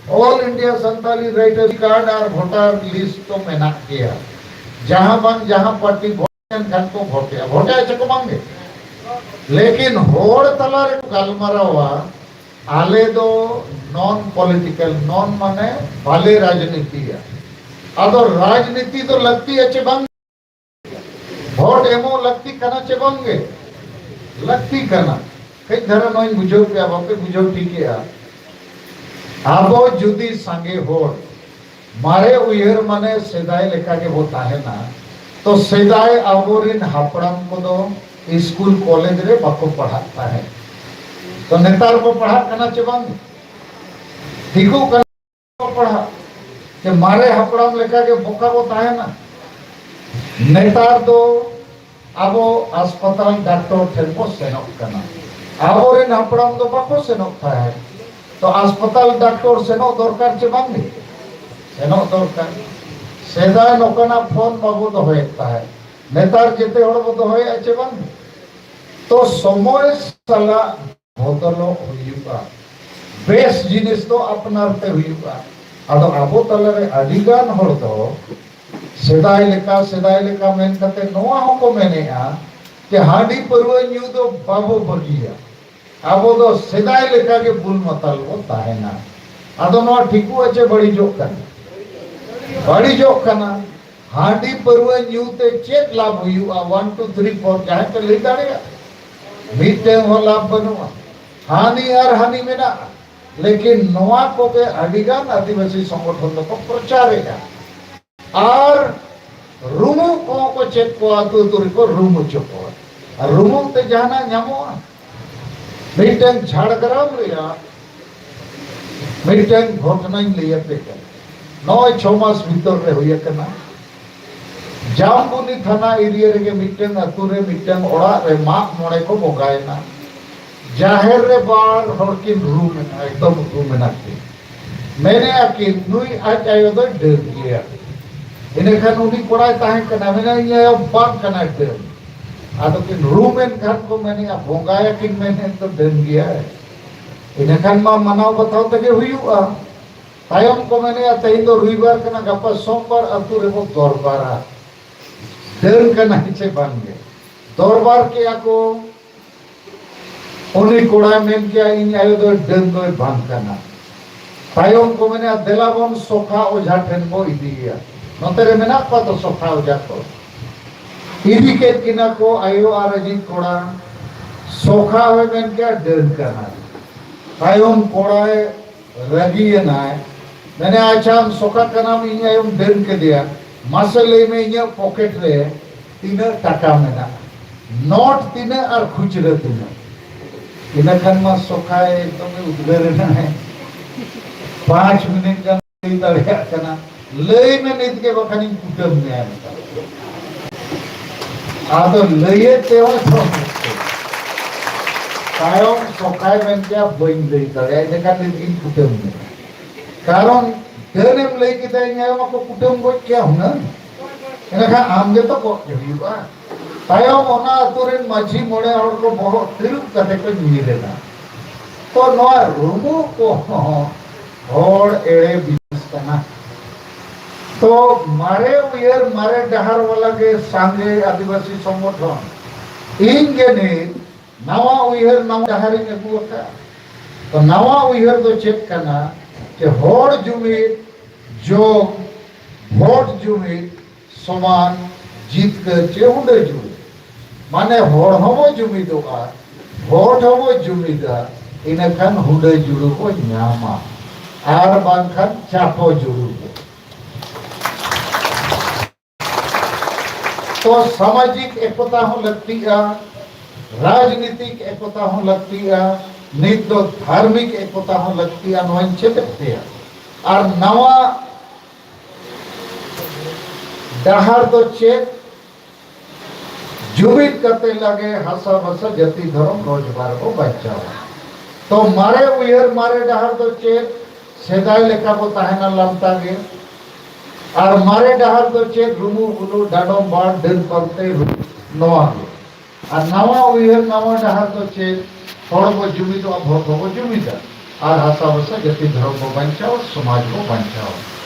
All India Santali writer card और voter list तो मेना किया जहां बंग जहां पार्टी वोट खान को वोटे चको मांगे लेकिन होड़ तला रे गलमारावा आले दो नॉन पॉलिटिकल नॉन माने भले राजनीति है अदो राजनीति तो लगती है चे बंग वोट एमो लगती कना चे बंगे लगती कना कई धरा नोई बुझो पे बापे बुझो ठीक है आबो जुदी संगे होड़ मारे उयर माने सेदाय लेखा के वो ताहे ना तो सेदाय आबोरिन हापड़ाम को दो स्कूल कॉलेज रे बाको पढ़ाता है तो नेतार को पढ़ा कना चे बंग ठीकू कना पढ़ा के मारे हापड़ाम लेखा के बोका वो ताहे ना नेतार दो आबो अस्पताल डॉक्टर ठेको सेनोक कना आबोरिन हापड़ाम दो बाको सेनोक थाहे तो अस्पताल डॉक्टर सेनो दरकार चे बांगे सेनो दरकार सेदाय नोकना फोन बाबू दो होता है नेतार जेते हड़ बो दो होय चे बांगे तो समय साला बदलो हुयुगा बेस जिनिस तो अपनारते हुयुगा आदो आबो तलरे अडिगान हड़ दो सेदाय लेका मेन कते नोआ होको मेनेआ के हाडी परवा न्यू दो बाबू बगिया आबो दो सेदाय लेका के बुल मतल वो ताहेना आदो नो ठीकू अचे बड़ी जोक कना हाडी परवा न्यू ते चेक लाभ हुयुआ 1 2 3 4 जाहे पे ले दाड़ेया मीटे हो लाभ बनुआ हानि और हानि मेना लेकिन नोआ को के अडिगान आदिवासी संगठन को प्रचारेगा और रूमु को चेक को आतु तुरी को रूमु चको और रूमु ते जाना न्यामोआ मीटिंग झाड़ग्राम लिया मीटिंग घटना लिया पे 9-6 मास भीतर रे हुई कना जामबुनी थाना एरिया रे मीटिंग अतु रे मीटिंग ओड़ा रे माक मोड़े को बोगायना जाहिर रे बार हरकिन रूम में एकदम रूम में नाकी मैंने अकिन नुई आज आयो दो डर गया इन्हें खान उन्हीं कोड़ा ताहे कना मैंने ये बात कना डर आदो किन रूम इन खान को मैंने अब भोंगाया किन मैंने तो डर गया है इन्हें खान मां मनाओ बताओ तके हुयुआ तायम को मैंने अतई दो रविवार कना गप्पा सोमवार अतु रे को दरबारा डर कना इसे बन गए दरबार के आको उन्हीं कोड़ा में क्या इन आयो दो डर दो बन कना तायम को मैंने देलाबन सोखा ओझा ठेन को इदी गया नोतेरे में ना पा तो सोखा ओझा को इदी के किना को आयो आरजित कोड़ा सोखा हुए में क्या डर करना तायम कोड़ा रगी है ना मैंने अच्छा हम सोखा का नाम इन आयो डर के दिया मसले में इन पॉकेट रे 3 टका में ना नोट 3 और खुचरे 3 इन खान मा सोखा एकदम उद्गर ना है 5 मिनट का नहीं दड़िया करना लय में नित के बखानी कुटम में आया आदो लये ते हो तायम सोखाय में क्या बइन दे दड़िया इने का नित कुटम में कारण देनेम लय के ते न्याय को कुटम को क्या होना इने का आमगे तो को हुआ तायम ओना अतुरिन माझी मोड़े और को बहुत तिरुप कते को मिलेना तो नो रूमो को और एड़े बिजनेस करना तो मारे उयर मारे डहार वाला के सांगे आदिवासी संगठन इनके ने नवा उयर नवा डहारी ने बुआ तो नवा उयर तो चेक करना कि होड़ जुमी जो वोट जुमी समान जीत कर चेहुंडे जुमी माने होड़ हमो जुमी दोगा वोट हमो जुमी दा इन्हें खान हुंडे जुड़ू को न्यामा आर बांखन चापो जुड़ू को तो सामाजिक एकता हो लगती है राजनीतिक एकता हो लगती है नित दो धार्मिक एकता हो लगती है अनुच्छेद है और नवा डहार दो चेक जुबित करते लगे हसा बसा जति धर्म रोजगार को बचाओ तो मारे उयर मारे डहार दो चेक सेदाय लेखा को ताहेना लमता गे और मारे डहार दो चेक रुमु गुलु डाडम बाड़ दिन करते नवा और नवा उयर नवा डहार दो चेक थोड़ा को जुबित और भोग को जुबित और हसा बसा जति धर्म को बचाओ समाज को बचाओ।